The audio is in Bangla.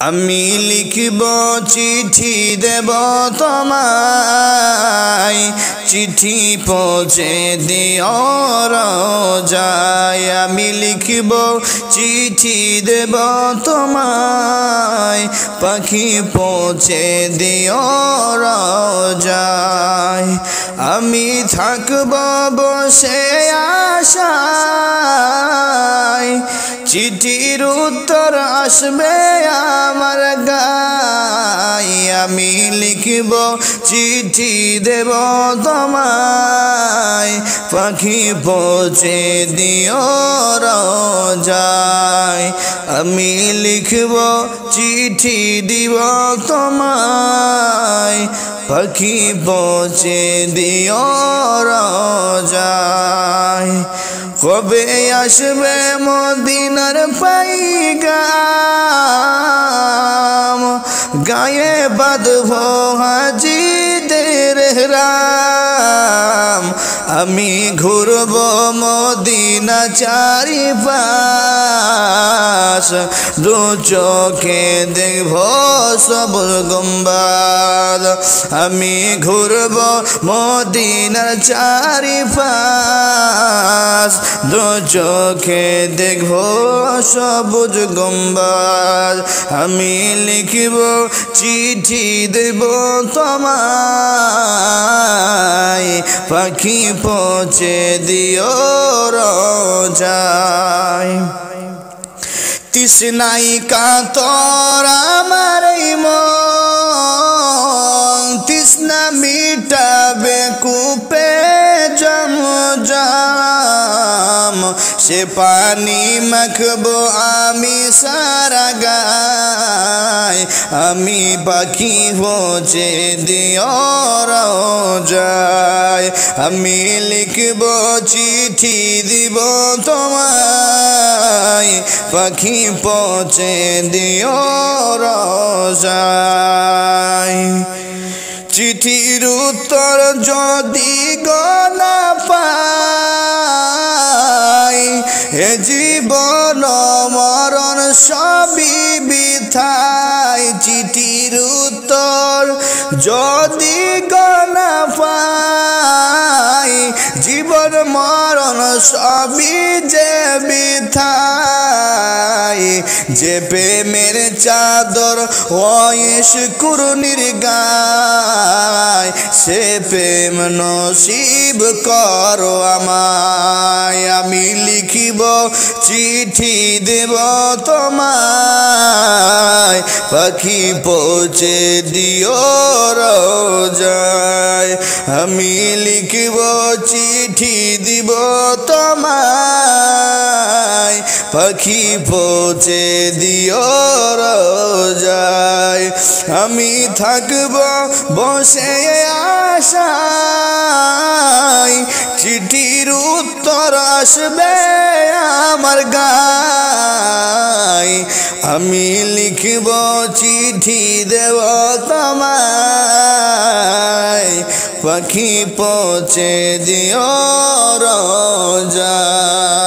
আমি লিখব চিঠি দেব তোমায়, চিঠি পৌঁছে দিও রোজায়। আমি লিখব চিঠি দেব তোমায়, পাখি পৌঁছে দিও রোজায়। আমি থাকব বসে আশায়, চিঠির উত্তর আসবে আমার গায়ে। আমি লিখব চিঠি দেব তোমায়, পাখি পৌঁছে দিও রোজায়। আমি লিখব চিঠি দিব তোমায়, পাখি পৌঁছে দিও রোজায়। কবে আসবে মদিনার পাইগাম, গায়ে বাঁধব হাজিদের রাম। আমি ঘুরব মদিনা চারিপাশ, দু চোখে দেখব সবুজ গম্বুজ। আমি ঘুরব মদিনার চারিপাশ, দু চোখে দেখব সবুজ গম্বুজ। আমি লিখব চিঠি দেব তোমায়, পাখি পৌঁছে দিও রোজায়। তৃষ্ণাই কাতর আমার মন, তৃষ্ণা মিটাবে কূপে জমজম। সে পানি মাখবো আমি সারা গায়, আমি পাখি পৌঁছে দিও রোজায়। আমি লিখব চিঠি দিব তোমায়, পাখি পৌঁছে দিও রোজায়। চিঠির উত্তর যদি গো না পাই, এ জীবন মরণ সবই বৃথায়। চিঠির উত্তর যদি গো না পাই, জীবন মরণ সবই যে বৃথায়। যে প্রেমের চাদর ওয়েশ কুরনির গায়, সে প্রেম নসিব করো আমায়। আমি লিখিব চিঠি দেব তোমায়, পাখি পৌঁছে দিও রোজায়। আমি লিখিব চিঠি দিব তোমায়, পাখি পৌঁছে দিও রোজায়। আমি থাকব বসে আশায়, চিঠির উত্তর আসবে আমার গায়ে। আমি লিখব চিঠি দেব তোমায়, পাখি পৌঁছে দিও রোজায়।